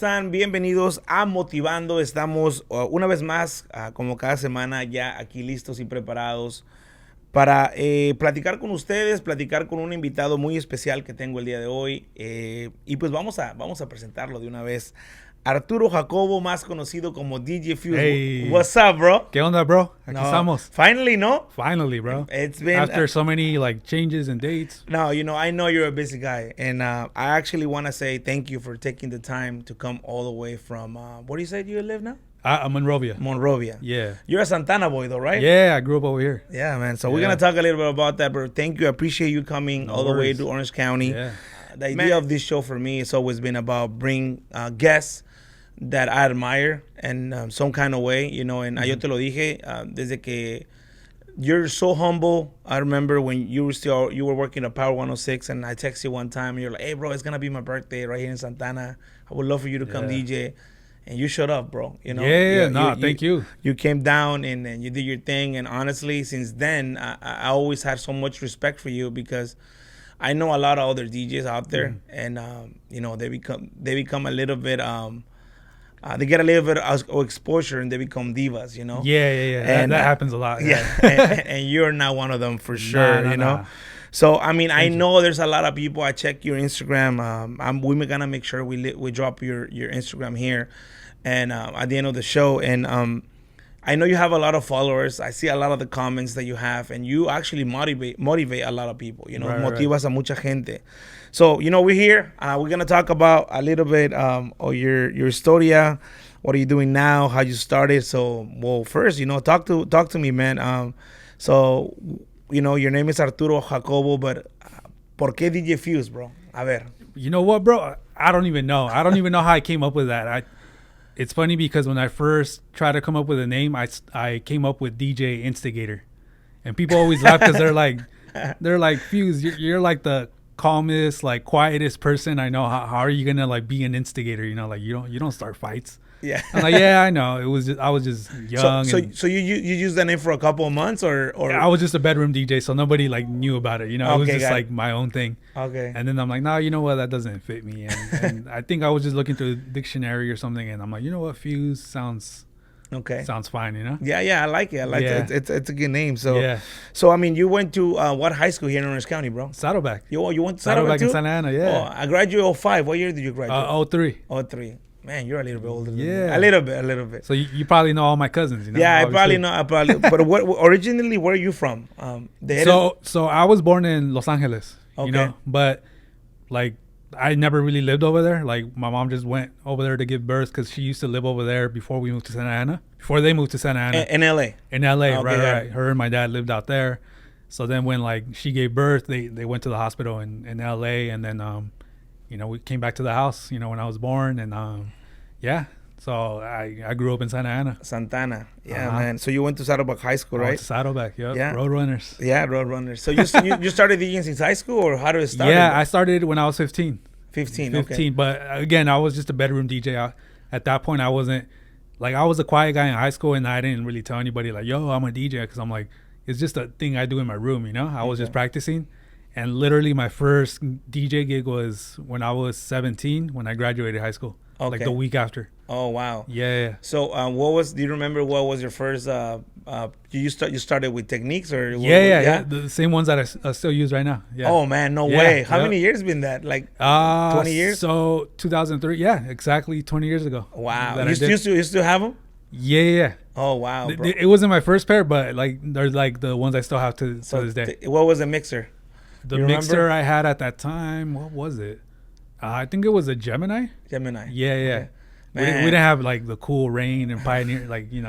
Están bienvenidos a Motivando. Estamos una vez más, como cada semana, ya aquí listos y preparados para platicar con ustedes, platicar con un invitado muy especial que tengo el día de hoy. Y pues vamos a presentarlo de una vez. Arturo Jacobo, más conocido como DJ Fuze. Hey. What's up, bro? ¿Qué onda, bro? Aquí No, estamos. finally, no? Finally, bro. It's been After so many changes and dates. No, I know you're a busy guy, and I actually want to say thank you for taking the time to come all the way from where do you say you live now? Monrovia. Monrovia. Yeah. You're a Santana boy, though, right? Yeah, I grew up over here. Yeah, man. So we're gonna talk a little bit about that, but thank you. I appreciate you coming all the way to Orange County. Yeah. The idea of this show for me has always been about bring guests that I admire in some kind of way, and yo te lo dije desde que you're so humble. I remember when you were working at Power 106, and I texted you one time, and you're like, "Hey, bro, it's gonna be my birthday right here in Santana. I would love for you to come DJ." And you showed up, bro. Thank you. You came down and you did your thing. And honestly, since then, I always had so much respect for you because I know a lot of other DJs out there, and they become a little bit they get a little bit of exposure and they become divas, Yeah. And that happens a lot. Yeah, and you're not one of them for sure, Nah. So I mean, I know there's a lot of people. I check your Instagram. We're gonna make sure we drop your Instagram here, and at the end of the show. And I know you have a lot of followers. I see a lot of the comments that you have, and you actually motivate a lot of people. Motivas a mucha gente. So we're here. We're gonna talk about a little bit of your historia. What are you doing now? How you started? So first, talk to me, man. So your name is Arturo Jacobo, but ¿por qué DJ Fuze, bro? A ver. You know what, bro? I don't even know. I don't even know how I came up with that. It's funny because when I first tried to come up with a name, I came up with DJ Instigator, and people always laugh because they're like, Fuze, you're like the calmest, like quietest person I know. How are you gonna be an instigator? You don't start fights. Yeah. I'm like, yeah, I know. I was just young. So you used that name for a couple of months, or I was just a bedroom DJ, so nobody knew about it. It was just my own thing. Okay. And then I'm like, no, you know what? That doesn't fit me. And I think I was just looking through a dictionary or something, and I'm like, you know what? Fuze sounds fine. Yeah, I like it. It. It's a good name. So yeah. So I mean, you went to what high school here in Orange County, bro? Saddleback. You went to Saddleback in too? Santa Ana. Yeah. I graduated 05. What year did you graduate? 03. 03. Man, you're a little bit older than me. Yeah. A little bit. So you probably know all my cousins, Yeah, obviously. I probably. But originally, where are you from? So I was born in Los Angeles, Okay. But I never really lived over there. Like my mom just went over there to give birth because she used to live over there before we moved to Santa Ana. Before they moved to Santa Ana. In LA. In LA, Okay, right. Her and my dad lived out there. So then when she gave birth, they went to the hospital in LA, and then we came back to the house, when I was born, and so I grew up in Santa Ana. Santana. Yeah, man. So you went to Saddleback High School, right? To Saddleback, yep. Yeah. Roadrunners. Yeah, Roadrunners. So you started DJing since high school, or how did it start? Yeah, I started when I was 15. 15, okay. But again, I was just a bedroom DJ. At that point, I wasn't, I was a quiet guy in high school, and I didn't really tell anybody, yo, I'm a DJ, because I'm like, it's just a thing I do in my room, I was just practicing. And literally my first DJ gig was when I was 17, when I graduated high school. Okay. The week after. Oh, wow. Yeah. So do you remember what was your first, you started with techniques or? Yeah. The same ones that I still use right now. Yeah. Oh, man, no way. How many years been that? 20 years? So 2003, yeah, exactly 20 years ago. Wow. You still have them? Yeah. Oh, wow, bro. It wasn't my first pair, but they're the ones I still have to this day. What was the mixer? The mixer I had at that time, what was it? I think it was a Gemini. Yeah. Okay. We didn't have the cool Rain and Pioneer,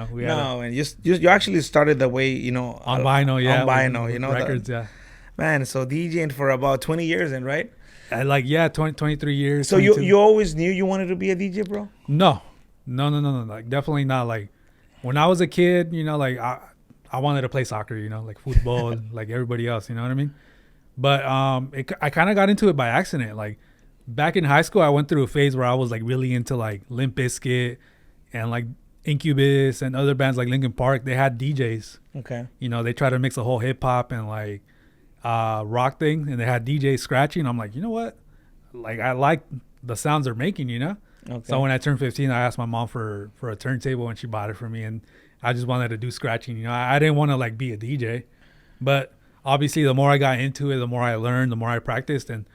we had and you actually started the way, on vinyl, yeah. On vinyl, records, yeah. Man, so DJing for about 20 years then, right? 23 years. So 22. you always knew you wanted to be a DJ, bro? No. Definitely not. When I was a kid, I wanted to play soccer, football, like everybody else, you know what I mean? But I kind of got into it by accident. Back in high school, I went through a phase where I was really into Limp Bizkit and Incubus and other bands like Linkin Park. They had DJs. Okay. They tried to mix a whole hip hop and rock thing, and they had DJs scratching. I'm like, you know what? I like the sounds they're making, Okay. So when I turned 15, I asked my mom for a turntable, and she bought it for me. And I just wanted to do scratching. You know, I didn't want to like be a DJ, but obviously the more I got into it, the more I learned, the more I practiced and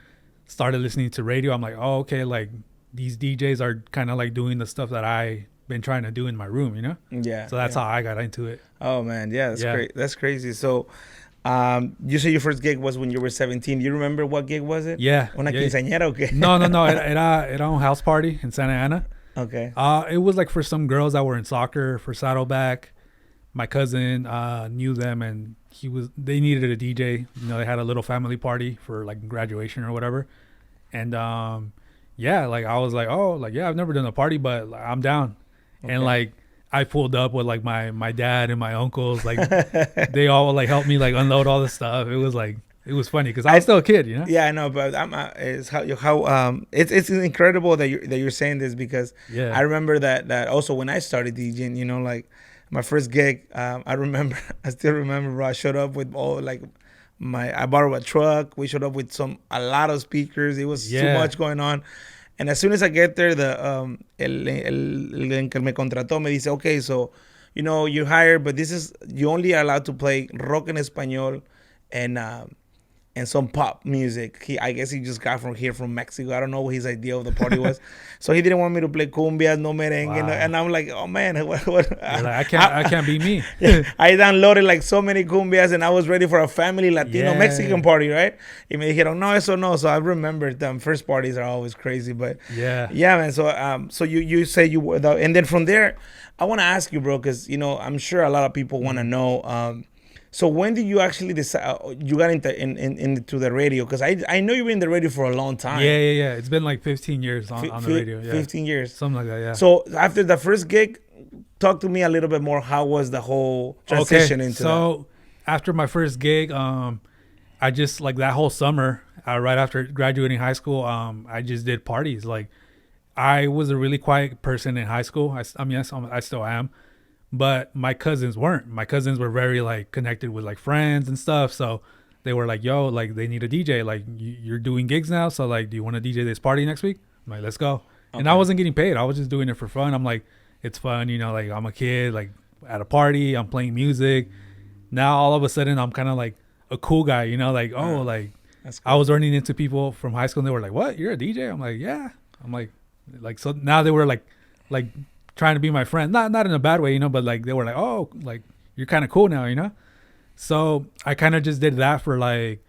started listening to radio. I'm like, oh, okay, like these DJs are kind of like doing the stuff that I been trying to do in my room, you know? Yeah. So that's how I got into it. Oh man, yeah, that's Yeah. great. That's crazy. So, you said your first gig was when you were 17. Do you remember what gig was it? Yeah. Una quinceañera o qué? No. Era un house party in Santa Ana. Okay. It was like for some girls that were in soccer for Saddleback. My cousin knew them, and they needed a DJ. You know, they had a little family party for like graduation or whatever. And yeah, like I was like, oh, like yeah, I've never done a party, but like, I'm down. Okay. And like I pulled up with like my dad and my uncles, like they all like helped me like unload all the stuff. It was funny because I was still a kid, you know. Yeah, I know, but it's it's incredible that you're saying this because I remember that also when I started DJing, you know, like my first gig, I still remember, bro, I showed up with all like I borrowed a truck. We showed up with a lot of speakers. It was too much going on. And as soon as I get there, el que me contrató me dice, okay, so, you know, you're hired, but you only are allowed to play rock en español and some pop music. I guess he just got from Mexico. I don't know what his idea of the party was. So he didn't want me to play cumbias, no merengue. Wow. And I'm like, oh man, what? Like, I can't be me. I downloaded like so many cumbias and I was ready for a family Latino Mexican party, right? Y me dijeron, no, eso no. So I remember them. First parties are always crazy, but yeah, man. So you say you were, and then from there, I want to ask you, bro, because, you know, I'm sure a lot of people want to know, so when did you actually decide you got into the radio? Because I know you've been in the radio for a long time. Yeah. It's been like 15 years on the radio. Yeah. 15 years. Something like that, yeah. So after the first gig, talk to me a little bit more. How was the whole transition into that? So after my first gig, I just like that whole summer, right after graduating high school, I just did parties. Like I was a really quiet person in high school. I mean, I still am. But my cousins weren't. My cousins were very like connected with like friends and stuff. So they were like, yo, like they need a DJ. Like you're doing gigs now. So like, do you want to DJ this party next week? I'm like, let's go. Okay. And I wasn't getting paid. I was just doing it for fun. I'm like, it's fun. You know, like I'm a kid, like at a party, I'm playing music. Now all of a sudden I'm kind of like a cool guy, you know, like, oh, like that's cool. I was running into people from high school and they were like, what? You're a DJ? I'm like, yeah. I'm like, so now they were like trying to be my friend, not in a bad way, you know, but like they were like, oh, like you're kind of cool now, you know. So I kind of just did that for like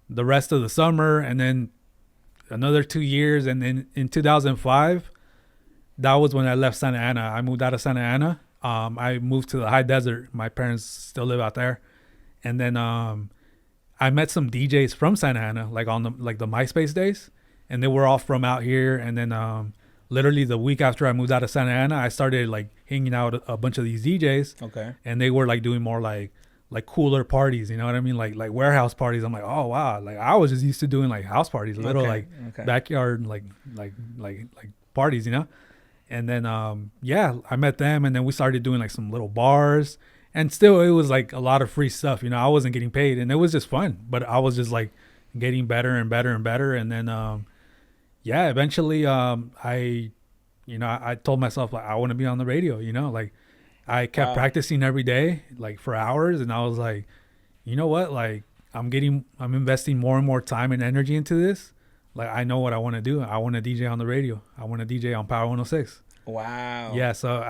the rest of the summer, and then another 2 years, and then in 2005, that was when I left Santa Ana. I moved out of Santa Ana. I moved to the high desert. My parents still live out there, and then I met some DJs from Santa Ana, like on the MySpace days, and they were all from out here, and then literally the week after I moved out of Santa Ana, I started like hanging out a bunch of these DJs. Okay. And they were like doing more like cooler parties, you know what I mean? Like warehouse parties. I'm like, oh wow. Like I was just used to doing like house parties, little backyard like parties, you know? And then I met them, and then we started doing like some little bars, and still it was like a lot of free stuff, you know. I wasn't getting paid, and it was just fun, but I was just like getting better and better and better. And then eventually, I told myself like I want to be on the radio. You know, like I kept practicing every day, like for hours, and I was like, you know what, like I'm investing more and more time and energy into this. Like I know what I want to do. I want to DJ on the radio. I want to DJ on Power 106. Wow. Yeah. So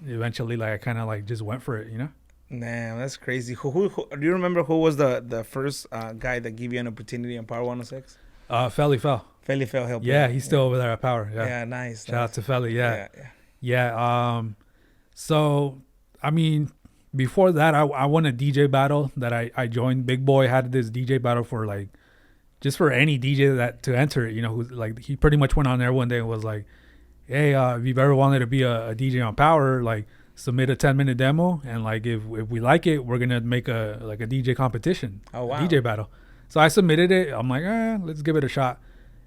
eventually, like I kind of like just went for it. You know. Damn, that's crazy. Who do you remember? Who was the first guy that gave you an opportunity on Power 106? Felly Fell. Felly Fell helped. Yeah, he's still over there at Power. Yeah, nice. Shout out to Felly. Yeah. So, I mean, before that, I won a DJ battle that I joined. Big Boy had this DJ battle for like, just for any DJ that to enter it. You know, like he pretty much went on there one day and was like, hey, if you've ever wanted to be a DJ on Power, like submit a 10-minute demo, and like if we like it, we're gonna make a DJ competition. Oh wow. DJ battle. So I submitted it. I'm like, let's give it a shot.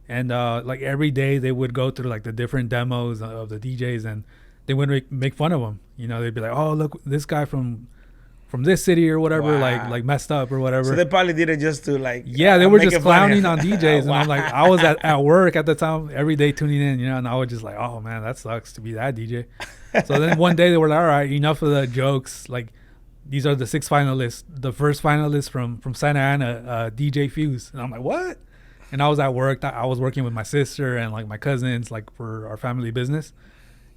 And like every day they would go through like the different demos of the DJs, and they would make fun of them. You know, they'd be like, oh, look, this guy from this city or whatever, Wow. like messed up or whatever. So they probably did it just to like. Yeah, they were make just it funny. clowning on DJs, and I'm like, I was at work at the time, every day tuning in, and I was just like, oh man, that sucks to be that DJ. So then one day they were like, all right, enough of the jokes. Like, these are the 6 finalists. The first finalist from Santa Ana, DJ Fuze, and I'm like, what? And I was at work. I was working with my sister and like my cousins, like for our family business,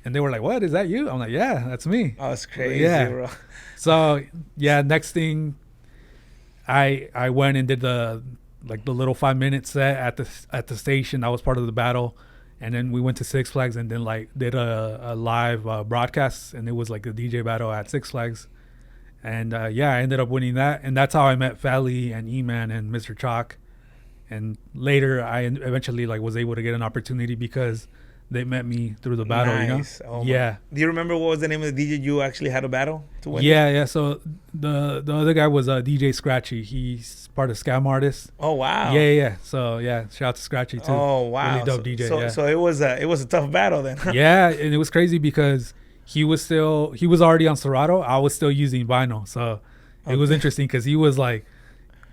and they were like, what, is that you? I'm like, yeah, that's me. Oh, it's crazy, Yeah. bro. So yeah, next thing, I went and did the little 5-minute set at the station. That was part of the battle, and then we went to Six Flags and then like did a live broadcast, and it was like a DJ battle at Six Flags, and yeah, I ended up winning that, and that's how I met Fally and E-Man and Mr. Chalk, and later I eventually like was able to get an opportunity because they met me through the battle. Nice. Oh, Yeah. Do you remember what was the name of the DJ you actually had a battle to win? Yeah. So the other guy was DJ Scratchy. He's part of Scam Artists. Oh wow. Yeah. So yeah, shout out to Scratchy too. Oh wow. Really dope DJ. So, Yeah. so it was a tough battle then. Yeah, and it was crazy because he was already on Serato. I was still using vinyl, so it was interesting because he was like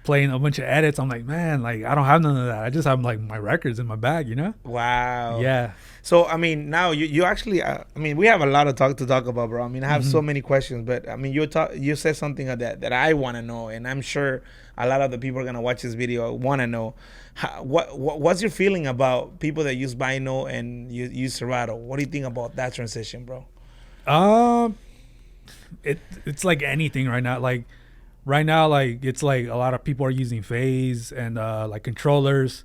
playing a bunch of edits. I'm like, man, like I don't have none of that. I just have like my records in my bag, Wow. Yeah. So I mean, now you actually, I mean, we have a lot of to talk about, bro. I mean, I have so many questions, but I mean, you said something that I want to know, and I'm sure a lot of the people are gonna watch this video want to know. What's your feeling about people that use vinyl and use Serato? What do you think about that transition, bro? It's like anything right now. Like right now, like it's like a lot of people are using phase and like controllers.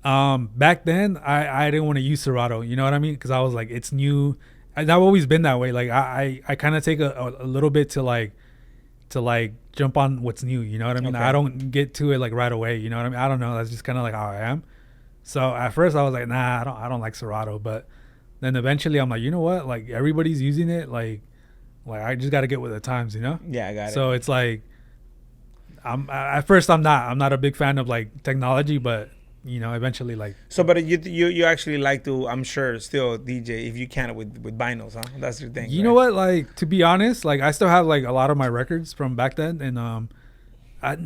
Back then I didn't want to use Serato, you know what I mean? Because I was like, it's new, and I've always been that way. Like I kind of take a little bit to like jump on what's new, you know what I mean? Okay. I don't get to it like right away, you know what I mean? I don't know, that's just kind of like how I am. So at first I was like, nah, I don't like Serato, but then eventually I'm like, you know what, like everybody's using it, like I just got to get with the times, Yeah, I got it. So it's like at first I'm not a big fan of like technology, but eventually, like. So, but you actually like to, I'm sure, still DJ if you can with vinyls, huh? That's your thing. You know what? Like, to be honest, like I still have like a lot of my records from back then, and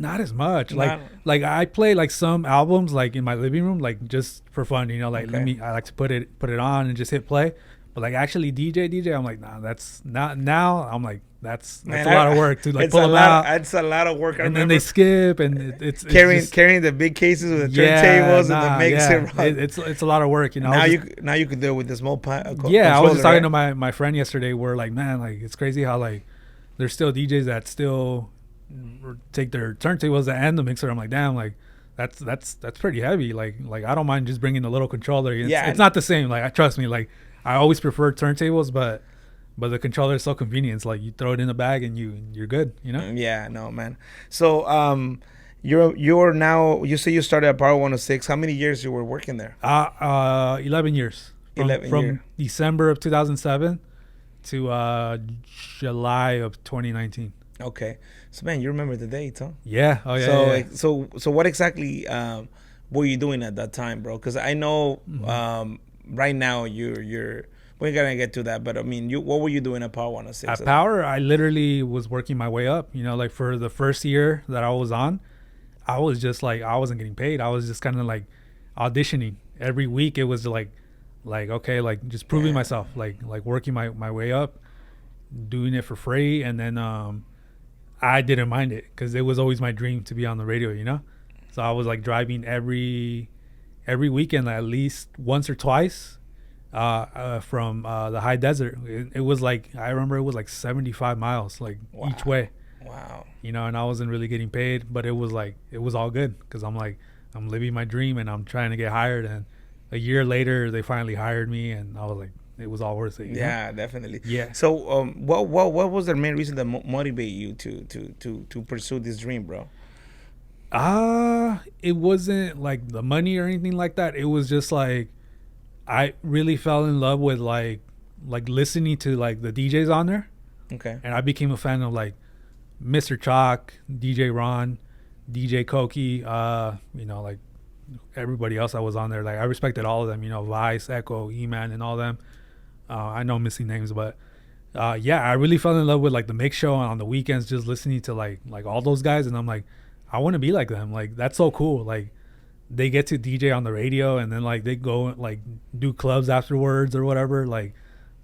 not as much. Like I play like some albums like in my living room, like just for fun. Like Okay. I like to put it on and just hit play. But like actually DJ, I'm like, nah, that's not now. I'm like, that's Man, a lot of work to like it's pull them out. It's a lot of work. I And then remember they skip, and it's carrying the big cases with the turntables and the mixer. It's a lot of work, Now you can do it with the small I was just talking right? to my friend yesterday. We're like, man, like it's crazy how like there's still DJs that still take their turntables and the mixer. I'm like, damn, like that's pretty heavy. Like I don't mind just bringing a little controller. It's not the same. Like trust me, like I always prefer turntables, but the controller is so convenient. It's like you throw it in the bag and you're good. Yeah, no, man. So you're now, you say you started at Power 106. How many years you were working there? 11 years. From December of 2007 to July of 2019. Okay, so man, you remember the dates, huh? Yeah. Oh yeah. So what exactly were you doing at that time, bro? Because I know right now you're we're gonna get to that, but I mean, what were you doing at Power 106? At Power, I literally was working my way up. Like for the first year that I was on, I was just like, I wasn't getting paid. I was just kind of like auditioning every week. It was like okay, like just proving myself, like working my way up, doing it for free, and then I didn't mind it because it was always my dream to be on the radio. So I was like driving every weekend at least once or twice from the high desert. It was like, I remember it was like 75 miles like each way. Wow. And I wasn't really getting paid, but it was all good because I'm like, I'm living my dream and I'm trying to get hired. And a year later they finally hired me, and I was like, it was all worth it. Yeah, definitely. Yeah. So what was the main reason that motivate you to pursue this dream, bro? It wasn't like the money or anything like that. It was just like I really fell in love with like listening to like the DJs on there. Okay. And I became a fan of like Mr. Chalk, DJ Ron, DJ Koki, like everybody else that was on there. Like I respected all of them, Vice, Echo, E-Man, and all them. I know I'm missing names, but Yeah, I really fell in love with like the mix show on the weekends, just listening to like all those guys, and I'm like, I want to be like them. Like that's so cool. Like they get to DJ on the radio, and then like they go like do clubs afterwards or whatever. Like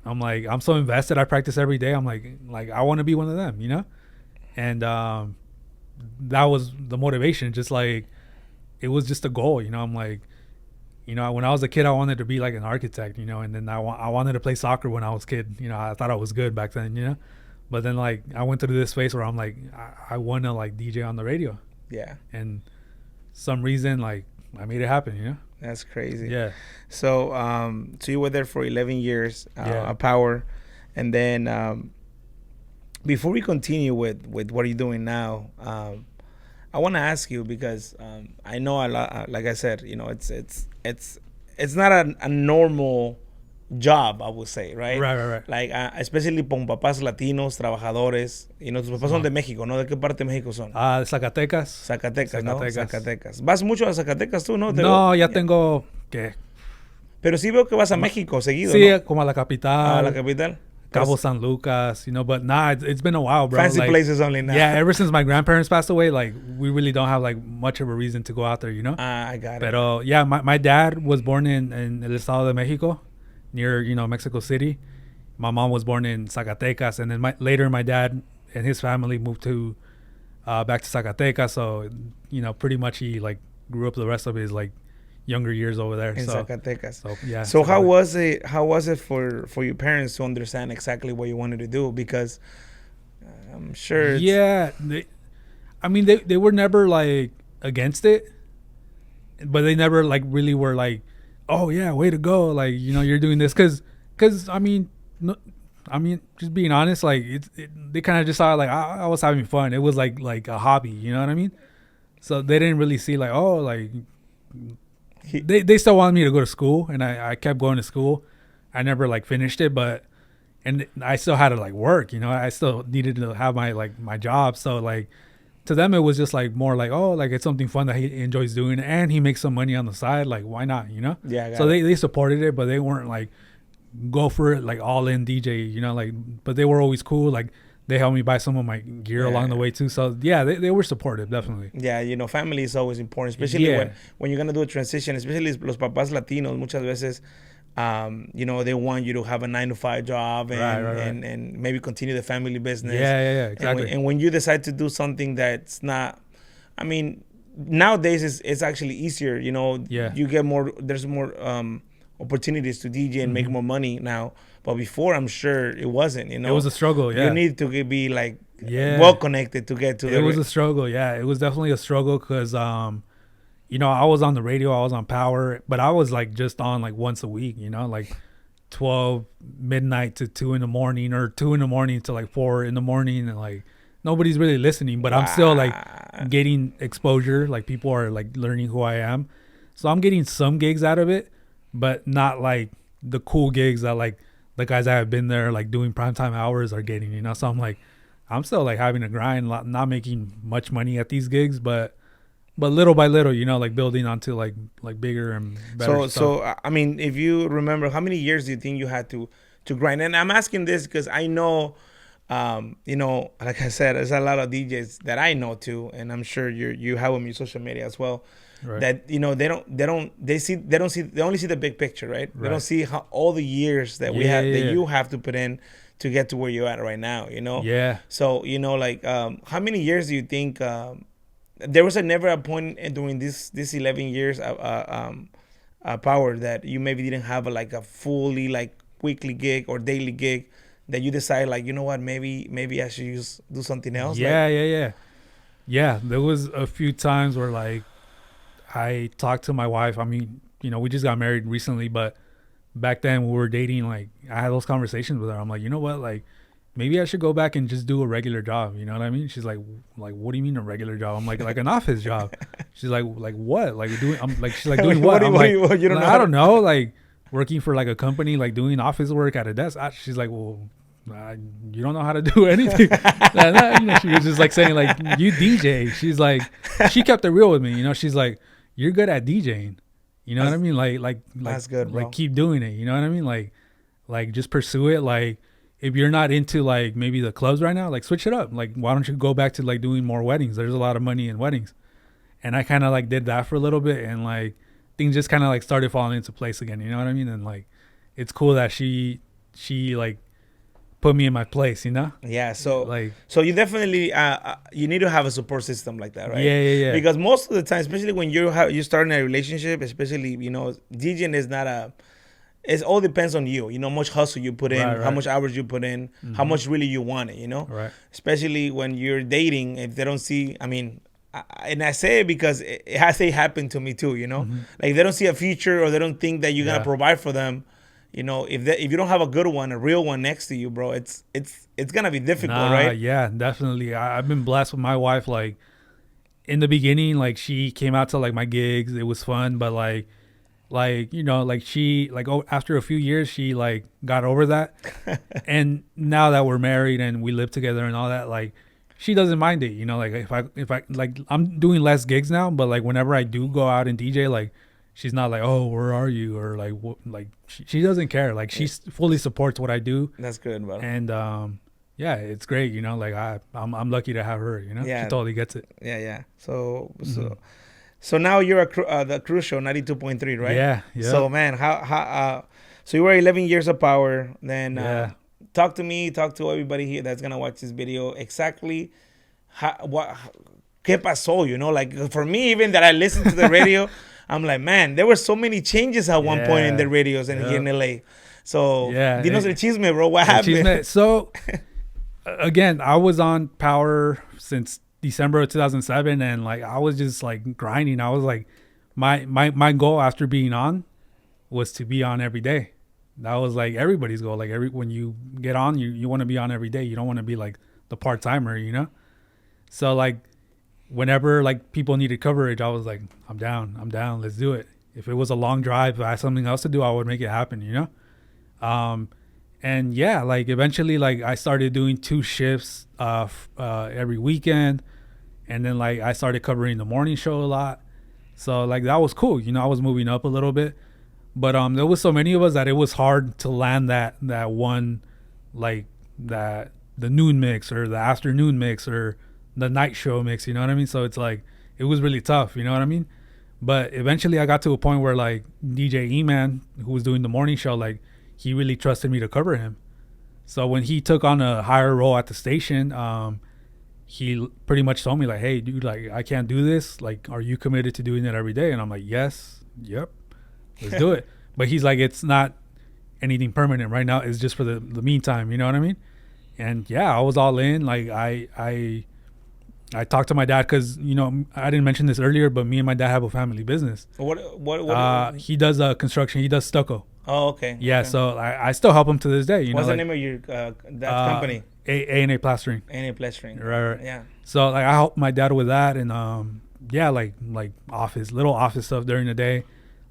I'm like, I'm so invested. I practice every day. I'm like I want to be one of them, you know. And that was the motivation. Just like it was just a goal, you know. I'm like, you know, when I was a kid, I wanted to be like an architect, you know, and then I wanted to play soccer when I was a kid. You know, I thought I was good back then, you know. But then like I went through this phase where I'm like, I want to like DJ on the radio. Yeah. And some reason like I made it happen, you know. That's crazy. Yeah. So so you were there for 11 years at Power, and then before we continue with what are you doing now, I want to ask you because I know a lot. Like I said, you know, it's not a normal job, I would say, right? Right. Like especially con papás latinos, trabajadores. You know, tus papás son de México, ¿no? ¿De qué parte de México son? Zacatecas. Zacatecas, ¿no? Zacatecas. ¿Vas mucho a Zacatecas tú, no? No, ya tengo que. Pero sí veo que vas a México seguido, sí, ¿no? como a la capital. A la capital. Cabo San Lucas, you know, but nah, it's been a while, bro. Fancy like, places only now. Yeah, ever since my grandparents passed away, like we really don't have like much of a reason to go out there, you know. I got it. Pero yeah, my dad was born in El Estado de Mexico, near, you know, Mexico City. My mom was born in Zacatecas, and then later my dad and his family moved to back to Zacatecas. So you know, pretty much he like grew up the rest of his like younger years over there in Zacatecas. So yeah. So how was it for your parents to understand exactly what you wanted to do? Because I'm sure. Yeah, they were never like against it, but they never like really were like, oh yeah, way to go, like, you know, you're doing this because I mean, just being honest, like they kind of just saw like I was having fun. It was like a hobby, you know what I mean? So they didn't really see like, oh, like. They still wanted me to go to school, and I kept going to school. I never like finished it, and I still had to like work, you know. I still needed to have my job. So like to them it was just like more like, oh, like it's something fun that he enjoys doing, and he makes some money on the side. Like why not, you know? Yeah. So they supported it, but they weren't like go for it like all in DJ, you know. Like, but they were always cool. Like they helped me buy some of my gear along the way too. So yeah, they were supportive, definitely. Yeah, you know, family is always important, especially when you're gonna do a transition. Especially los papás latinos, muchas veces, you know, they want you to have a 9-to-5 job and maybe continue the family business. Yeah, exactly. And when you decide to do something that's not, I mean, nowadays it's actually easier. You know, you get more. There's more opportunities to DJ and make more money now. But before, I'm sure it wasn't, you know. It was a struggle, yeah. You need to be like well connected to get to it was a struggle, yeah. It was definitely a struggle because, you know, I was on the radio, I was on Power, but I was like just on like once a week, you know, like 12 midnight to 2 in the morning or 2 in the morning to like 4 in the morning. And like nobody's really listening, but I'm still like getting exposure. Like people are like learning who I am. So I'm getting some gigs out of it, but not like the cool gigs that like the guys that have been there like doing primetime hours are getting, you know. So I'm like, I'm still like having to grind, not making much money at these gigs, but little by little, you know, like building onto like bigger and better stuff. So I mean, if you remember, how many years do you think you had to grind? And I'm asking this because I know, you know, like I said, there's a lot of DJs that I know too, and I'm sure you have them on your social media as well. Right. That, you know, they only see the big picture, right? They don't see how all the years that you have to put in to get to where you're at right now, you know? Yeah. So, you know, like, how many years do you think, there was never a point during this 11 years, Power, that you maybe didn't have a fully like weekly gig or daily gig that you decide like, you know what, maybe I should do something else? Yeah, there was a few times where like, I talked to my wife. I mean, you know, we just got married recently, but back then we were dating. Like, I had those conversations with her. I'm like, you know what? Like, maybe I should go back and just do a regular job. You know what I mean? She's like, what do you mean a regular job? I'm like an office job. She's like what? Like doing? I'm like, she's like doing what? I'm like, you don't know. I don't know. Like working for like a company, like doing office work at a desk. She's like, well, you don't know how to do anything. You know, she was just like saying like, you DJ. She's like, she kept it real with me. You know, she's like, you're good at DJing, you know what I mean? Like that's good, bro. Like keep doing it, you know what I mean? Like just pursue it. Like if you're not into like maybe the clubs right now, like switch it up. Like why don't you go back to like doing more weddings? There's a lot of money in weddings. And I kind of like did that for a little bit, and like things just kind of like started falling into place again. You know what I mean? And like it's cool that she like put me in my place. You know? Yeah. So Like so you definitely you need to have a support system like that, right? yeah. Because most of the time, especially when you start in a relationship, especially DJing is not a. It all depends on you. You know, how much hustle you put in, Right, how right. much hours you put in, how much really you want it. You know, Right. especially when you're dating. If they don't see, I mean, and I say it because it has to happen to me too. You know, like if they don't see a future or they don't think that you're gonna Yeah. provide for them. You know, if you don't have a good one, a real one next to you, bro, it's gonna be difficult, Nah, right? yeah, definitely. I've been blessed with my wife. Like in the beginning, like she came out to like my gigs. It was fun, but like you know, like she like after a few years, she like got over that. And now that we're married and we live together and all that, like she doesn't mind it. You know, like if I like I'm doing less gigs now, but like whenever I do go out and DJ, like she's not like, oh, where are you, or like what, like she doesn't care. Like she fully supports what I do. That's good, bro. And yeah, it's great. You know, like I'm lucky to have her. You know, Yeah. she totally gets it. Yeah. So now you're the cruise show 92.3, right? Yeah. So man, so you were 11 years of power. Then Yeah. talk to everybody here that's gonna watch this video. Exactly, qué pasó? You know, like for me, even that I listened to the radio, I'm like, man, there were so many changes at one point in the radios and here in LA. So Yeah, dinos el chisme, bro. What happened? So again, I was on power since December of 2007, and like I was just like grinding. I was like, my goal after being on was to be on every day. That was like everybody's goal. Like when you get on, you want to be on every day. You don't want to be like the part timer, you know. So like whenever like people needed coverage, I was like, I'm down, let's do it. If it was a long drive, if I had something else to do, I would make it happen, you know. And yeah, like eventually, like I started doing 2 shifts every weekend, and then like I started covering the morning show a lot. So like that was cool, you know. I was moving up a little bit, but there was so many of us that it was hard to land that one, like that the noon mix or the afternoon mix or the night show mix. You know what I mean? So it's like it was really tough. You know what I mean? But eventually, I got to a point where like DJ E-Man, who was doing the morning show, like he really trusted me to cover him. So when he took on a higher role at the station, he pretty much told me like, hey dude, like I can't do this, like are you committed to doing it every day? And I'm like, yes, yep, let's do it. But he's like, it's not anything permanent right now, it's just for the meantime, you know what I mean? And yeah, I was all in. Like I talked to my dad because, you know, I didn't mention this earlier, but me and my dad have a family business. What he does construction, he does stucco. Oh, okay. Yeah, okay. so I still help him to this day. You What's know, the name of your that company? A&A Plastering. A&A Plastering. Right. Yeah. So like I help my dad with that, and yeah, like little office stuff during the day.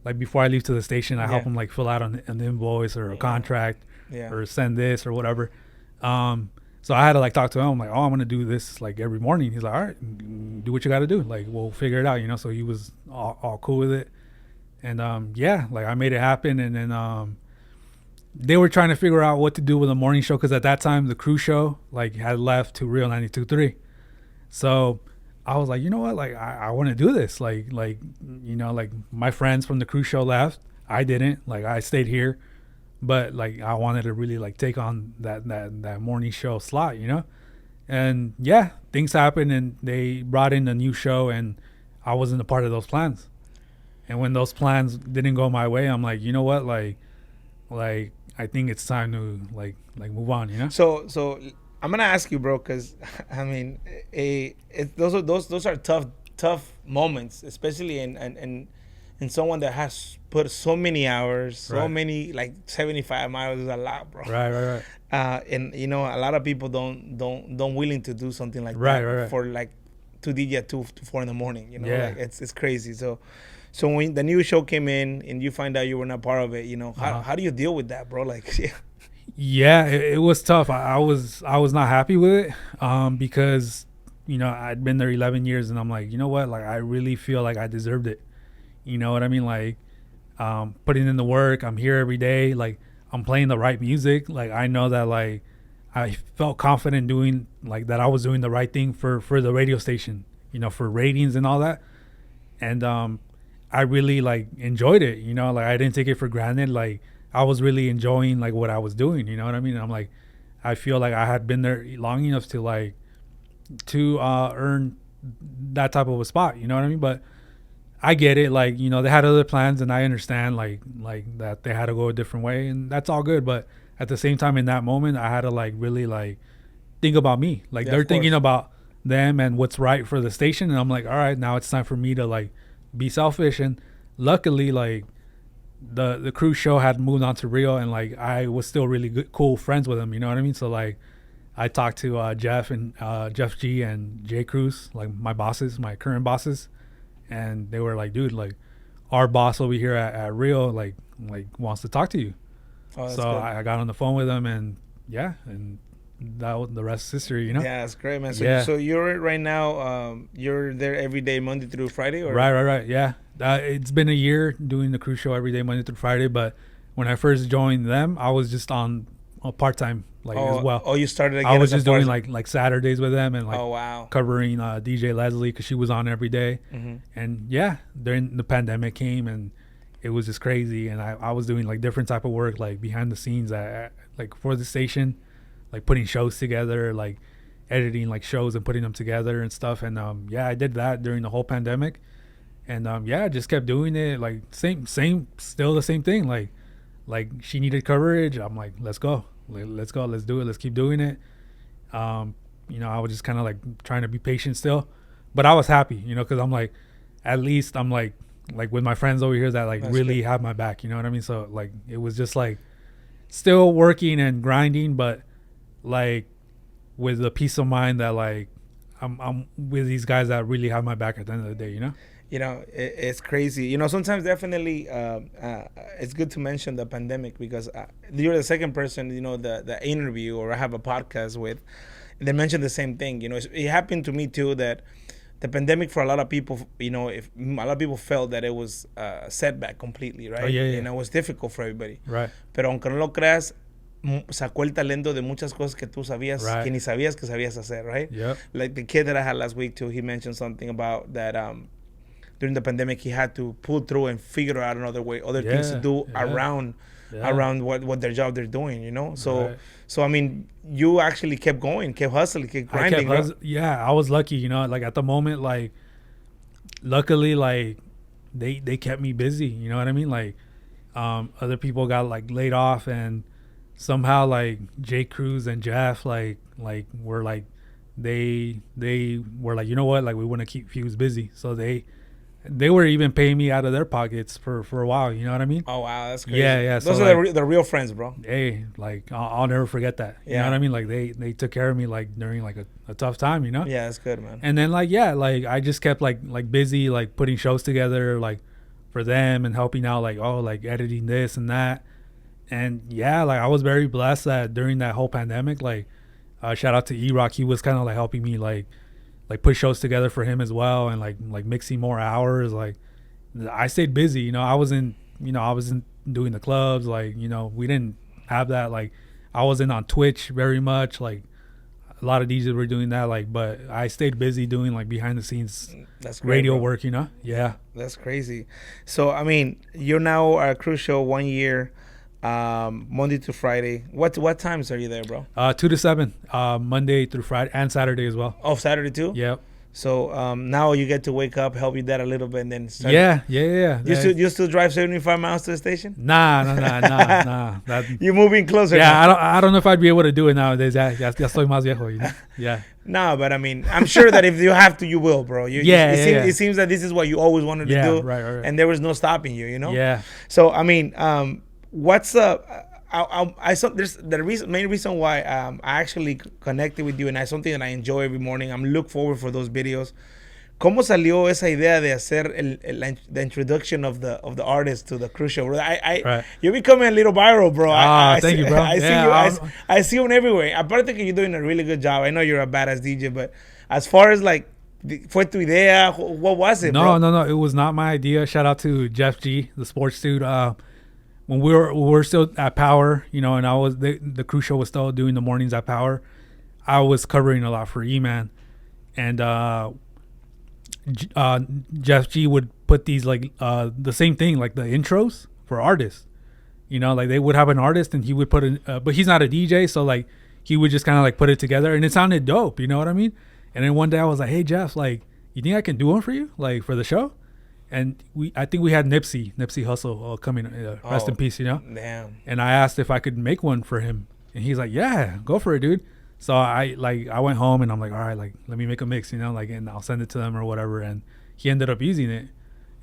Like before I leave to the station, I help him like fill out an invoice or a contract, or send this or whatever. So I had to like talk to him. I'm like, oh, I'm gonna do this like every morning. He's like, all right, do what you got to do. Like we'll figure it out, you know. So he was all cool with it, and yeah, like I made it happen. And then they were trying to figure out what to do with the morning show because at that time the crew show like had left to Real 92.3. So I was like, you know what, like I want to do this. Like you know, like my friends from the crew show left. I didn't. Like I stayed here. But like I wanted to really like take on that morning show slot, you know. And yeah, things happened and they brought in a new show and I wasn't a part of those plans. And when those plans didn't go my way, I'm like, you know what, like I think it's time to like move on, you know. So I'm gonna ask you, bro, because I mean, those are tough moments, especially in someone that has put so many hours, so many, like 75 miles is a lot, bro. Right. And you know, a lot of people don't willing to do something like that Right. for like to DJ at 2 to 4 in the morning. You know, Yeah. like it's crazy. So when the new show came in and you find out you were not part of it, you know, how do you deal with that, bro? Like, Yeah, it was tough. I was not happy with it because, you know, I'd been there 11 years and I'm like, you know what, like I really feel like I deserved it. You know what I mean? Like putting in the work. I'm here every day. Like I'm playing the right music. Like I know that like I felt confident doing like that. I was doing the right thing for the radio station, for ratings and all that. And I really like enjoyed it, like I didn't take it for granted. Like I was really enjoying like what I was doing, you know what I mean? And I'm like, I feel like I had been there long enough to earn that type of a spot, you know what I mean? But I get it, like, they had other plans, and I understand like that they had to go a different way, and that's all good. But at the same time, in that moment, I had to like really like think about me. Like they're thinking about them and what's right for the station, and I'm like, all right, now it's time for me to like be selfish. And luckily, like the cruise show had moved on to Rio, and like I was still really good, cool friends with them, you know what I mean? So like I talked to Jeff and Jeff G and Jay Cruz, like my bosses, my current bosses, and they were like, dude, like our boss over here at Rio like wants to talk to you. So I got on the phone with them, and that was, the rest is history, Yeah, that's great, man. So you're right now, you're there every day, Monday through Friday, or right, yeah. It's been a year doing the cruise show every day, Monday through Friday. But when I first joined them, I was just on a part time as well. Oh, you started again. I was just doing like Saturdays with them, and like covering DJ Leslie because she was on every day. And during the pandemic came, and it was just crazy. And I was doing like different type of work, like behind the scenes like for the station, like putting shows together, like editing like shows and putting them together and stuff. And I did that during the whole pandemic. And I just kept doing it, like same still the same thing. Like she needed coverage, I'm like, let's go, let's do it, let's keep doing it. I was just kind of like trying to be patient still, but I was happy, because I'm like, at least I'm like with my friends over here that like that's really have my back, you know what I mean? So like it was just like still working and grinding, but like with the peace of mind that like I'm with these guys that really have my back at the end of the day, it's crazy. Sometimes definitely it's good to mention the pandemic, because you're the second person, the interview or I have a podcast with, they mentioned the same thing. It happened to me too, that the pandemic for a lot of people, if a lot of people felt that it was a setback completely, right? It was difficult for everybody. Right. Pero aunque no lo creas, sacó el talento de muchas cosas que tú sabías, que ni sabías que sabías hacer, right? Yep. Like the kid that I had last week too, he mentioned something about that during the pandemic he had to pull through and figure out another way, other things to do around what their job they're doing, So I mean, you actually kept going, kept hustling, kept grinding. I was lucky, like at the moment, like luckily, like they kept me busy, you know what I mean? Like other people got like laid off, and somehow like Jay Cruz and Jeff like were like they were like, you know what, like we want to keep Fuze busy, so they were even paying me out of their pockets for a while, you know what I mean? Oh wow, that's crazy. Yeah. Those are the real friends, bro. Hey, like I'll never forget that. You know what I mean? Like they took care of me like during like a tough time, Yeah, that's good, man. And then like I just kept like busy, like putting shows together like for them and helping out, like editing this and that. And like I was very blessed that during that whole pandemic, like shout out to E-Rock, he was kind of like helping me like put shows together for him as well, and like mixing more hours. Like I stayed busy, I wasn't doing the clubs, like we didn't have that. Like I wasn't on Twitch very much, like a lot of DJs were doing that, like, but I stayed busy doing like behind the scenes radio work, Yeah, that's crazy. So I mean, you're now a cruise show 1 year, Monday to Friday. What times are you there, bro? 2 to 7, Monday through Friday, and Saturday as well. Oh, Saturday too? Yep. So now you get to wake up, help your dad a little bit, and then start. Yeah. You still drive 75 miles to the station? Nah. You're moving closer. Yeah, now. I don't know if I'd be able to do it nowadays. Ya estoy más viejo, Yeah. No, but I mean, I'm sure that if you have to, you will, bro. It seems that this is what you always wanted to do. Right. And there was no stopping you, Yeah. So I mean, what's up? I saw there's the main reason why I actually connected with you, and it's something that I enjoy every morning. I'm look forward for those videos. ¿Cómo salió esa idea de hacer the introduction of the artist to the cruise show? Right. You're becoming a little viral, bro. Thank you, bro. I see you everywhere. Aparte que you're doing a really good job. I know you're a badass DJ, but as far as like, fue tu idea? What was it, bro? No. It was not my idea. Shout out to Jeff G, the sports dude. when we were still at Power, you know, and I was the crew show was still doing the mornings at Power. I was covering a lot for E-Man, and Jeff G would put these like the same thing, like the intros for artists. You know, like they would have an artist and he would put in, but he's not a DJ, so like he would just kind of like put it together and it sounded dope. You know what I mean? And then one day I was like, hey Jeff, like, you think I can do one for you, like for the show? And I think we had Nipsey Hussle coming, rest in peace, you know. Damn. And I asked if I could make one for him, and he's like, yeah, go for it, dude. So I went home and I'm like, all right, like let me make a mix, you know, like, and I'll send it to them or whatever. And he ended up using it,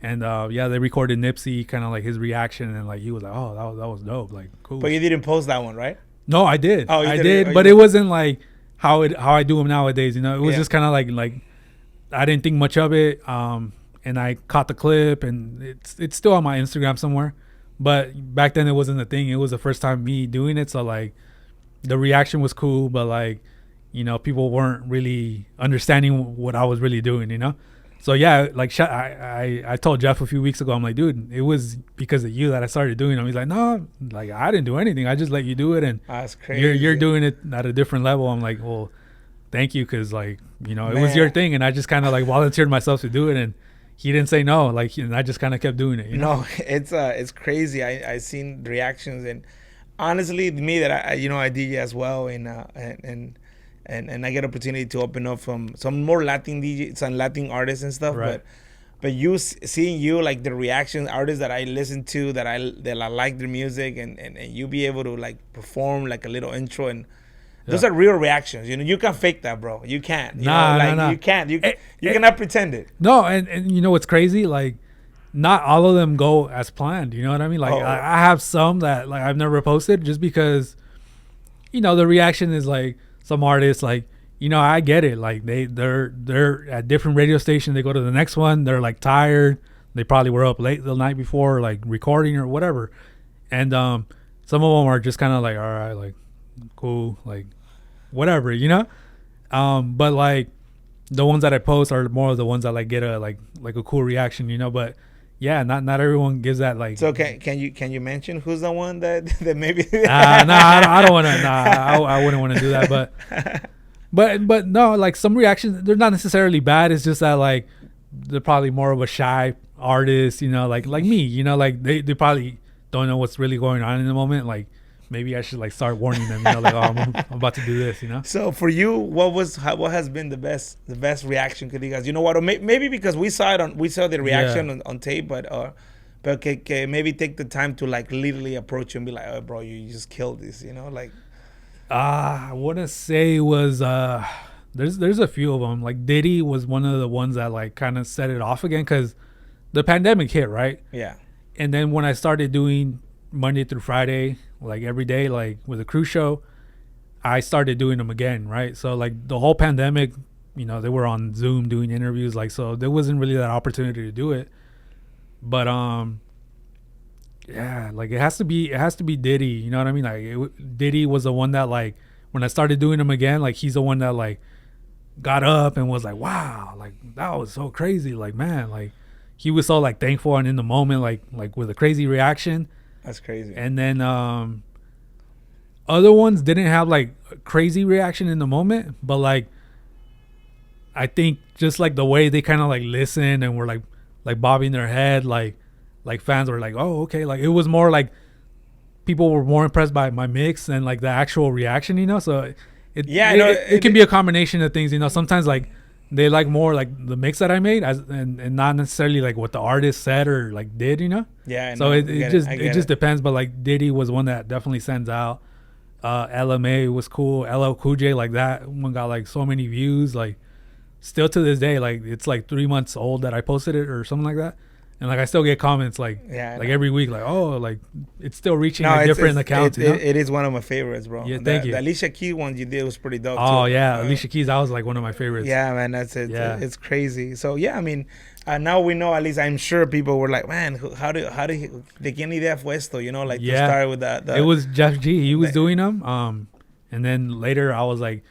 and yeah, they recorded Nipsey, kind of like his reaction, and like he was like, oh, that was dope, like cool. But you didn't post that one, right? No, I did. Oh, I did, but it wasn't like how I do them nowadays, you know. It was just kind of like I didn't think much of it. And I caught the clip, and it's still on my Instagram somewhere. But back then it wasn't a thing. It was the first time me doing it, so like the reaction was cool, but like, you know, people weren't really understanding what I was really doing, you know. So yeah, like I told Jeff a few weeks ago, I'm like, dude, it was because of you that I started doing them. He's like, no, like I didn't do anything. I just let you do it, and that's crazy. You're doing it at a different level. I'm like, well, thank you, because like, you know, it was your thing, and I just kind of like volunteered myself to do it, and he didn't say no, like, and I just kind of kept doing it. You know? No, it's crazy. I seen the reactions, and honestly, me that I DJ as well, and I get opportunity to open up from some more Latin DJs, some Latin artists and stuff. Right. But you seeing you, like the reactions, artists that I listen to, that I like their music, and you be able to like perform like a little intro, and those are real reactions. You know, you can't fake that, bro. You can't. Nah. You can't. You cannot pretend it. No, and you know what's crazy? Like, not all of them go as planned. You know what I mean? Like, I have some that like I've never posted just because, you know, the reaction is like some artists, like, you know, I get it. Like they're at different radio stations. They go to the next one. They're like tired. They probably were up late the night before, like recording or whatever. And some of them are just kind of like, all right, like, cool, like whatever, you know. But like the ones that I post are more of the ones that like get a like a cool reaction, you know. But yeah, not everyone gives that like. So can you mention who's the one that maybe? I don't want to. I wouldn't want to do that. But no, like some reactions, they're not necessarily bad. It's just that like they're probably more of a shy artist, you know, like me, you know, like they probably don't know what's really going on in the moment, like. Maybe I should like start warning them, you know, like, oh, I'm about to do this, you know. So for you, what has been the best reaction? Because you guys, you know what, or maybe because we saw the reaction on tape, but okay, maybe take the time to like literally approach you and be like, oh, bro, you just killed this, you know, like. I want to say was there's a few of them. Like Diddy was one of the ones that like kind of set it off again because the pandemic hit, right? Yeah. And then when I started doing Monday through Friday, like every day, like with a crew show, I started doing them again, right? So like the whole pandemic, you know, they were on Zoom doing interviews, like, so there wasn't really that opportunity to do it. But yeah, like it has to be Diddy, you know what I mean? Like Diddy was the one that like when I started doing them again, like he's the one that like got up and was like, wow, like that was so crazy, like man, like he was so like thankful and in the moment, like with a crazy reaction. That's crazy. And then other ones didn't have like a crazy reaction in the moment, but like I think just like the way they kind of like listened and were like bobbing their head, like fans were like, oh, okay, like it was more like people were more impressed by my mix and like the actual reaction, you know. So it can be a combination of things, you know. Sometimes like they like more like the mix that I made and not necessarily like what the artist said or like did, you know. Yeah. So it just depends. But like Diddy was one that definitely stands out. LMA was cool. LL Cool J, like that one got like so many views. Like still to this day, like it's like 3 months old that I posted it or something like that. And like I still get comments like every week, like, oh, like it's still reaching different accounts. It is one of my favorites, bro. Yeah, thank you. The Alicia Keys one you did was pretty dope. Oh too. Yeah, Alicia Keys, that was like one of my favorites. Yeah, man, that's it. Yeah. It's crazy. So yeah, I mean, now we know. At least I'm sure people were like, man, how did de quién idea fue esto? You know, like to start with that. It was Jeff G. He was doing them. And then later I was like,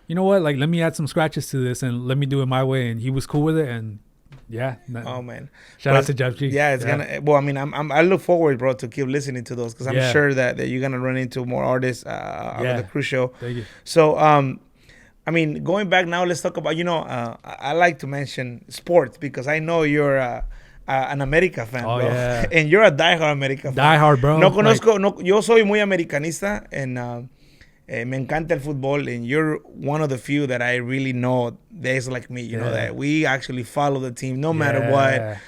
you know what? Like let me add some scratches to this and let me do it my way. And he was cool with it. And Yeah. Oh man! Shout out to Jeff G. Yeah, it's gonna. Well, I mean, I look forward, bro, to keep listening to those because I'm sure that you're gonna run into more artists out of the Cruise Show. Thank you. So, I mean, going back now, let's talk about. I like to mention sports because I know you're an America fan, Oh, bro, yeah. and you're a diehard America fan. Diehard, bro. No conozco, no, yo soy muy americanista and. Me encanta el fútbol, and you're one of the few that I really know that's like me, you know, that we actually follow the team no matter what.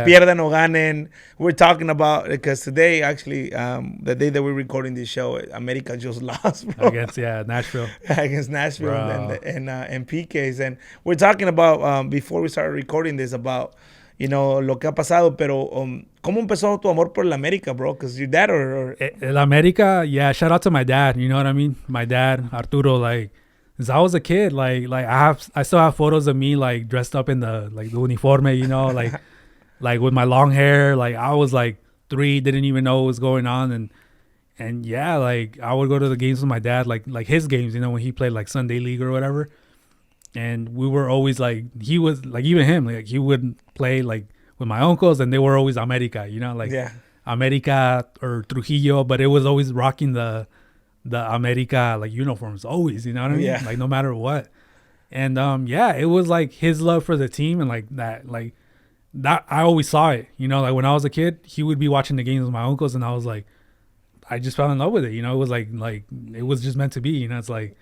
Pierdan o ganen. We're talking about, because today, actually, the day that we're recording this show, America just lost, bro. Against Nashville. Against Nashville and PKs. And we're talking about, before we started recording this, about, lo que ha pasado, pero ¿cómo empezó tu amor por el América, bro? Because your dad or El América, shout out to my dad, you know what I mean? My dad, Arturo, like, since I was a kid, like I still have photos of me, like, dressed up in the uniforme, like with my long hair, like, I was, like, 3, didn't even know what was going on, and yeah, like, I would go to the games with my dad, like his games, when he played, like, Sunday League or whatever. And we were always like, he was like, even him, like he would play like with my uncles and they were always America, America or Trujillo, but it was always rocking the America like uniforms always, you know what I mean? Yeah. Like no matter what. And it was like his love for the team and like that I always saw it, like when I was a kid, he would be watching the games with my uncles and I was like, I just fell in love with it, it was like it was just meant to be, it's like,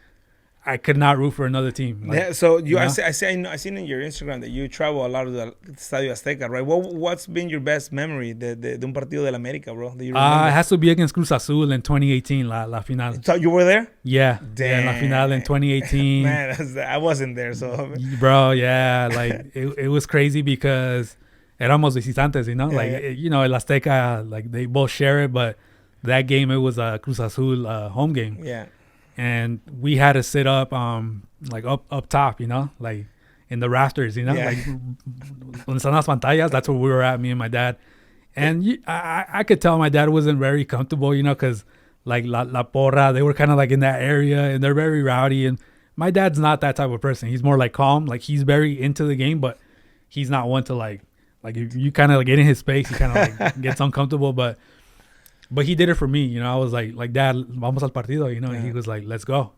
I could not root for another team. Like, so I seen in your Instagram that you travel a lot of the Estadio Azteca, right? What's been your best memory de un partido del América, bro? That you remember? It has to be against Cruz Azul in 2018, la final. So you were there? Yeah. Damn. Yeah, la final in 2018. Man, I wasn't there, so. Bro, yeah, like it was crazy because éramos visitantes, like El Azteca, like they both share it, but that game it was a Cruz Azul home game. Yeah. And we had to sit up, like up top, like in the rafters, like donde están las pantallas. That's where we were at, me and my dad. And I could tell my dad wasn't very comfortable, because like La Porra, they were kind of like in that area and they're very rowdy. And my dad's not that type of person. He's more like calm. Like he's very into the game, but he's not one to like if you kind of like get in his space, he kind of like gets uncomfortable. But he did it for me, I was like, Dad, vamos al partido, and he was like, let's go.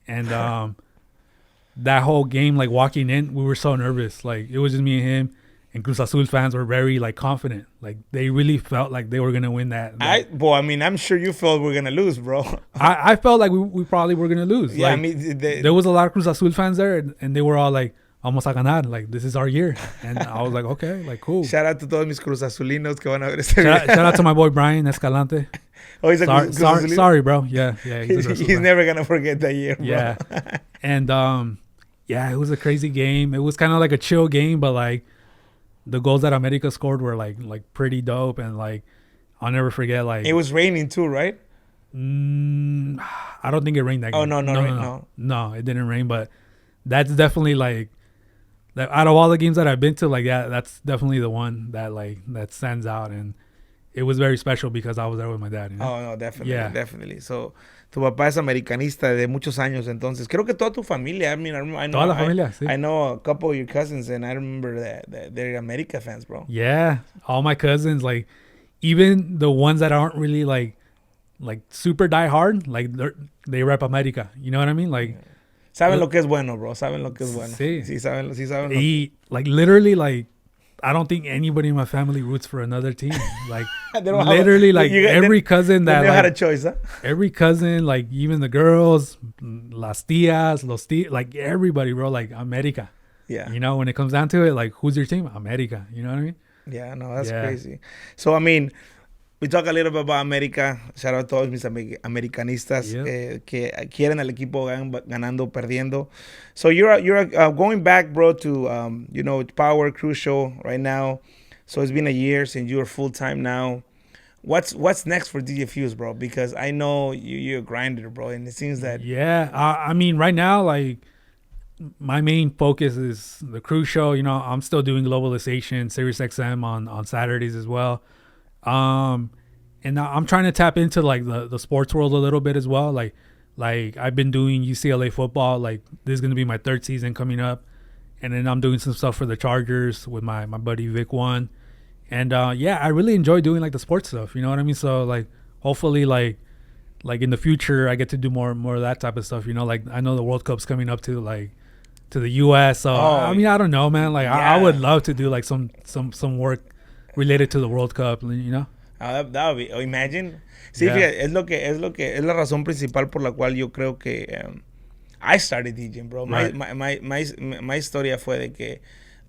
And that whole game, like walking in, we were so nervous. Like it was just me and him, and Cruz Azul fans were very like confident. Like they really felt like they were going to win that. I'm sure you felt we're going to lose, bro. I felt like we probably were going to lose. Yeah, like, there was a lot of Cruz Azul fans there, and they were all like, vamos a ganar, like this is our year. And I was like, okay, like cool. Shout out to todos mis Cruz Azulinos que van a ver este video. Shout out to my boy Brian Escalante. Oh, he's a Cruz Azulino? Sorry, bro. Yeah. He's never gonna forget that year, bro. Yeah. And it was a crazy game. It was kind of like a chill game, but like the goals that America scored were like pretty dope, and like I'll never forget. Like it was raining too, right? I don't think it rained that game. Oh no, it didn't rain, but that's definitely like. Out of all the games that I've been to, like that's definitely the one that stands out, and it was very special because I was there with my dad. Oh no, definitely. So, tu papá es americanista de muchos años, entonces creo que toda tu familia. I mean, I know, toda la familia, sí. I know a couple of your cousins, and I remember that they're America fans, bro. Yeah, all my cousins, like even the ones that aren't really like super die hard, like they rep America. You know what I mean? Like. Yeah. Saben lo que es bueno, bro. Saben lo que es bueno. Sí. Sí saben. Like literally, like I don't think anybody in my family roots for another team. Like literally, like every cousin that they had a choice, huh? Every cousin, like even the girls, las tías, los tíos, like everybody, bro, like America. Yeah. When it comes down to it, like who's your team? America. You know what I mean? Yeah, no, that's crazy. So I mean, we talk a little bit about America. Shout out to todos mis americanistas que quieren al equipo ganando, perdiendo. So you're going back, bro, to Power Cruise Show right now. So it's been a year since you were full time now. What's next for DJ Fuze, bro? Because I know you're a grinder, bro, and it seems that. Yeah, I mean, right now, like my main focus is the Cruise Show. I'm still doing Globalization, Sirius XM on Saturdays as well. And I'm trying to tap into like the sports world a little bit as well. Like I've been doing UCLA football. Like this is going to be my 3rd season coming up. and then I'm doing some stuff for the Chargers with my buddy Vic One, and yeah, I really enjoy doing like the sports stuff. You know what I mean? So like hopefully like in the future I get to do more of that type of stuff. You know, like I know the World Cup's coming up to the U.S. So I mean, I don't know, man. Like I would love to do like some work related to the World Cup. You know. That would be. Imagine. Sí, fíjate, es la razón principal por la cual yo creo que I started DJing, bro. Right. My historia fue de que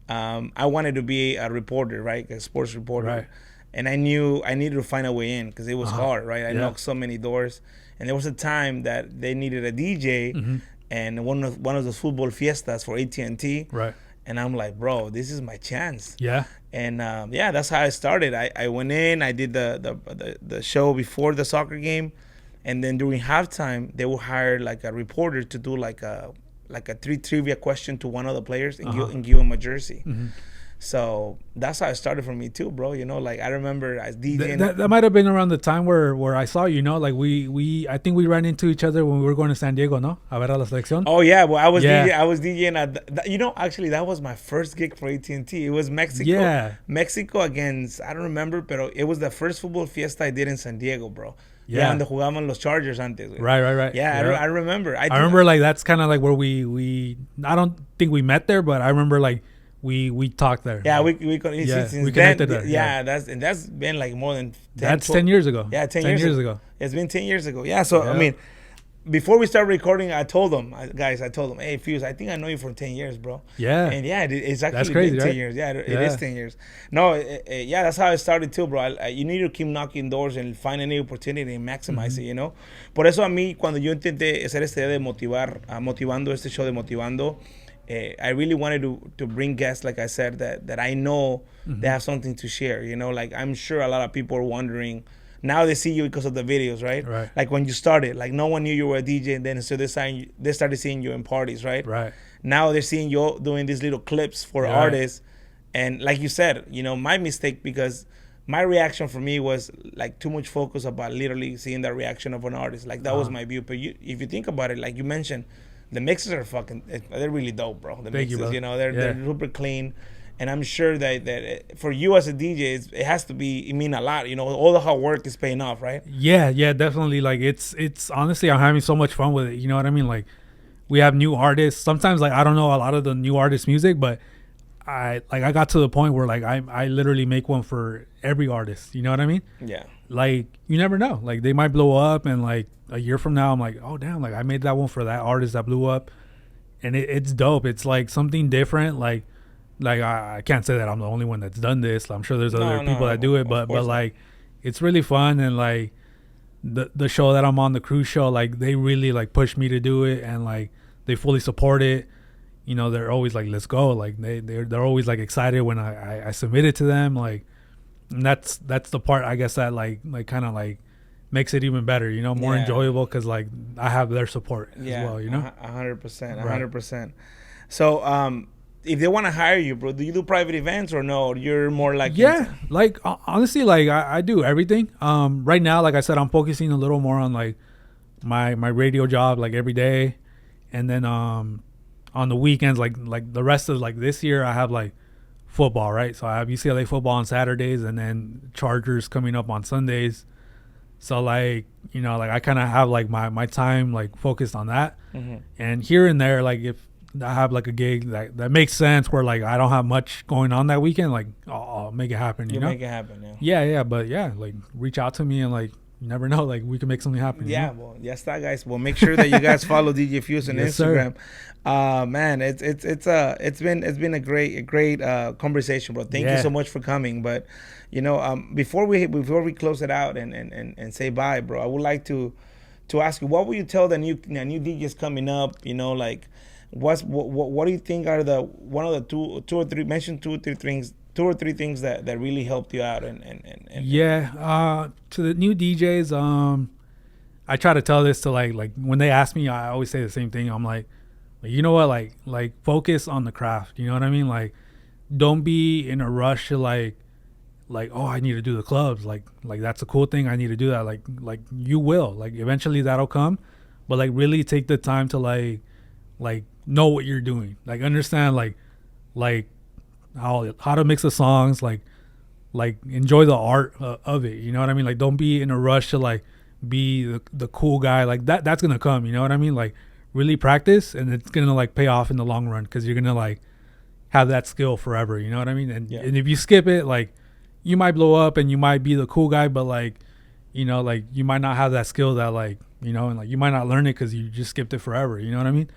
I wanted to be a reporter, right, a sports reporter, Right. and I knew I needed to find a way in because it was hard, right? I knocked so many doors, and there was a time that they needed a DJ, and one of those football fiestas for AT&T, Right. and I'm like, bro, this is my chance. Yeah. And yeah, that's how I started. I went in, I did the show before the soccer game, and then during halftime, they would hire like a reporter to do like a 3 trivia question to one of the players and give him a jersey. So that's how it started for me too, bro. You know, like I remember as DJing. That might have been around the time where I saw you, know, like I think we ran into each other when we were going to San Diego, no? A ver a la selección. Oh yeah, well I was DJing at you know, actually that was my first gig for AT&T. It was Mexico. Yeah. Mexico against, I don't remember, but it was the first football fiesta I did in San Diego, bro. Yeah, donde jugaban los Chargers antes. Right. Yeah, I remember. I remember like that's kind of like where we I don't think we met there, but I remember like we talked there. Yeah, we connected there. Yeah, that's been like more than 10 years ago. Yeah, 10 years ago. It's been 10 years ago. Yeah, so I mean, before we started recording, I told them, hey, Fuze, I think I know you for 10 years, bro. Yeah. And yeah, it's actually that's crazy, been 10 right? years. Yeah, it is 10 years. No, yeah, that's how it started too, bro. You need to keep knocking doors and find any opportunity and maximize it, you know? Por eso a mí, cuando yo intenté hacer esta idea de motivando este show de Motivando, I really wanted to bring guests, like I said, that I know they have something to share, you know? Like, I'm sure a lot of people are wondering. Now they see you because of the videos, right? Right. Like when you started, like no one knew you were a DJ, and then so they started seeing you in parties, right? Right. Now they're seeing you doing these little clips for artists, and like you said, you know, my mistake, because my reaction for me was like too much focus about literally seeing the reaction of an artist. Like that was my view. But if you think about it, like you mentioned, the mixes are they're really dope, bro. The mixes, bro. you know, they're super clean. And I'm sure that for you as a DJ, it has to mean a lot. You know, all the hard work is paying off, right? Yeah, definitely. Like it's honestly, I'm having so much fun with it. You know what I mean? Like we have new artists. Sometimes like I don't know a lot of the new artist music, but I got to the point where like I literally make one for every artist. You know what I mean? Yeah. Like you never know. Like they might blow up, and like a year from now, I'm like, oh damn, like I made that one for that artist that blew up, and it's dope. It's like something different. Like I can't say that I'm the only one that's done this. I'm sure there's other people that do it, but like it's really fun. And like the show that I'm on, the cruise show, like they really like push me to do it, and like they fully support it. You know, they're always like, let's go. Like they're always like excited when I submit it to them. Like, and that's the part I guess that like kind of like makes it even better, you know, more enjoyable, because like I have their support as well, you know. 100%. So if they want to hire you, bro, do you do private events or no? Or you're more like like honestly, like I do everything. Right now, like I said, I'm focusing a little more on like my radio job, like every day, and then on the weekends, like the rest of like this year, I have like football, right? So I have UCLA football on Saturdays, and then Chargers coming up on Sundays. So like, you know, like I kind of have like my time like focused on that, and here and there, like if I have like a gig that makes sense where like I don't have much going on that weekend, like I'll make it happen. You know, make it happen. Yeah. But yeah, like reach out to me, and like you never know, like we can make something happen. Yeah, you know? well, yes, that guys. Well, make sure that you guys follow DJ Fuze on Instagram. Man, it's been a great conversation, bro. Thank you so much for coming. But you know, before we close it out and say bye, bro, I would like to ask you, what will you tell the new DJs coming up? You know, like what do you think are the one of the two or three, mention two or three things that really helped you out and to the new DJs, I try to tell this to like when they ask me, I always say the same thing. I'm like you know what, like focus on the craft, you know what I mean? Like don't be in a rush to like oh, I need to do the clubs, like that's a cool thing, I need to do that, like you will, like eventually that'll come, but like really take the time to like know what you're doing, like understand like like how to mix the songs, like enjoy the art of it. You know what I mean? Like, don't be in a rush to like be the cool guy. Like that's gonna come. You know what I mean? Like, really practice, and it's gonna like pay off in the long run, because you're gonna like have that skill forever. You know what I mean? And if you skip it, like, you might blow up and you might be the cool guy, but like, you know, like, you might not have that skill that, like, you know, and like you might not learn it because you just skipped it forever. You know what I mean?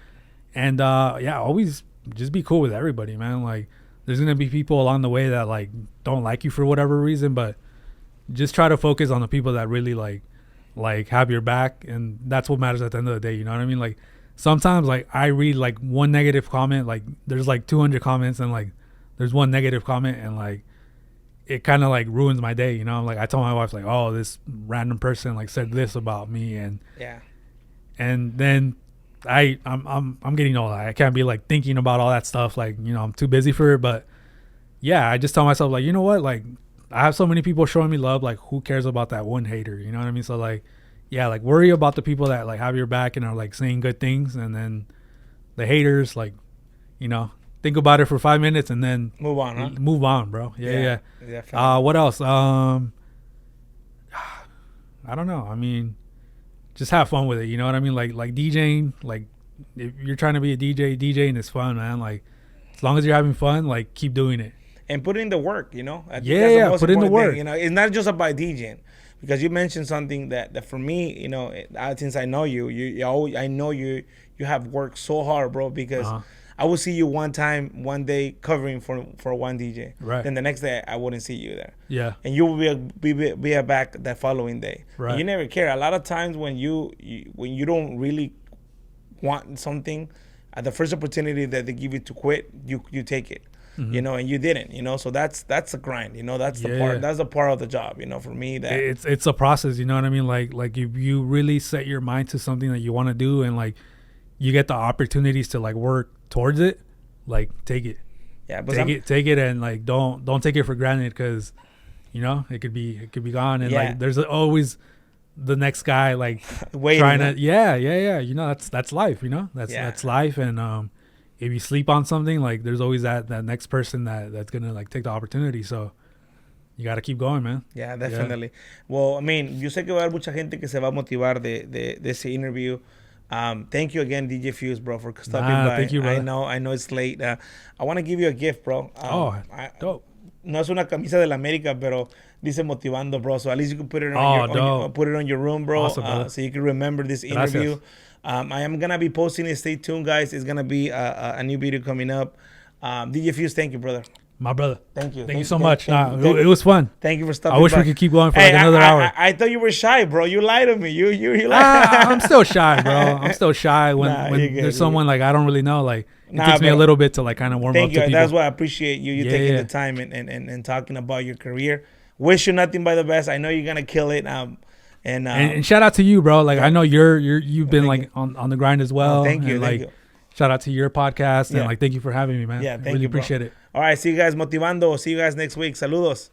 And always just be cool with everybody, man. Like, there's gonna be people along the way that like don't like you for whatever reason, but just try to focus on the people that really like have your back, and that's what matters at the end of the day. You know what I mean? Like, sometimes like I read like one negative comment, like there's like 200 comments, and like there's one negative comment, and like it kind of like ruins my day. You know, I'm like, I told my wife like, oh, this random person like said this about me, and then I'm getting old. I can't be like thinking about all that stuff. Like, you know, I'm too busy for it. But yeah, I just tell myself like, you know what? Like, I have so many people showing me love. Like, who cares about that one hater? You know what I mean? So like, yeah, like, worry about the people that like have your back and are like saying good things, and then the haters, like, you know, think about it for 5 minutes and then move on. Huh? Move on, bro. Yeah. What else? I don't know. I mean, just have fun with it. You know what I mean? Like DJing, like, if you're trying to be a DJ, DJing is fun, man. Like, as long as you're having fun, like, keep doing it. And put in the work, you know? I think that's the most put in the work. Thing, you know, it's not just about DJing. Because you mentioned something that for me, you know, since I know you always, I know you have worked so hard, bro, because I would see you one day covering for one DJ. Right. Then the next day I wouldn't see you there. Yeah. And you will be back that following day. Right. And you never care. A lot of times when you don't really want something, at the first opportunity that they give you to quit, you take it. Mm-hmm. You know, and you didn't, you know, so that's the grind, you know, that's the part, that's the part of the job, you know, for me, that it's a process, you know what I mean? Like if you really set your mind to something that you want to do, and like you get the opportunities to like work towards it, like, take it. Yeah, but take it, and like don't take it for granted, because, you know, it could be gone, and like there's always the next guy like waiting, trying to you know, that's life, you know, that's life. And if you sleep on something, like, there's always that next person that's gonna like take the opportunity. So you got to keep going, man. Yeah, definitely. Yeah. Well, I mean, yo sé que va a haber mucha gente que se va a motivar de ese interview. Thank you again, DJ Fuze, bro, for stopping by. Thank you, brother. I know it's late. I want to give you a gift, bro. Dope. No es una camisa de la América, pero dice Motivando, bro. So at least you can put it on your room, bro. Awesome, so you can remember this interview. I am going to be posting it. Stay tuned, guys. It's going to be a new video coming up. DJ Fuze, thank you, brother. My brother. Thank you. Thank you so much. It was fun. Thank you for stopping by. I wish we could keep going for like another hour. I thought you were shy, bro. You lied to me. You lied. I'm still shy, bro. I'm still shy when there's someone like I don't really know. Like, it takes me a little bit to like kind of warm up to people. That's why I appreciate you taking the time and talking about your career. Wish you nothing but the best. I know you're going to kill it. And shout out to you, bro. Like, I know you've been like on the grind as well. Thank you. And, like, shout out to your podcast, and like, thank you for having me, man. Yeah, thank you. Really appreciate it. All right, see you guys, Motivando. See you guys next week. Saludos.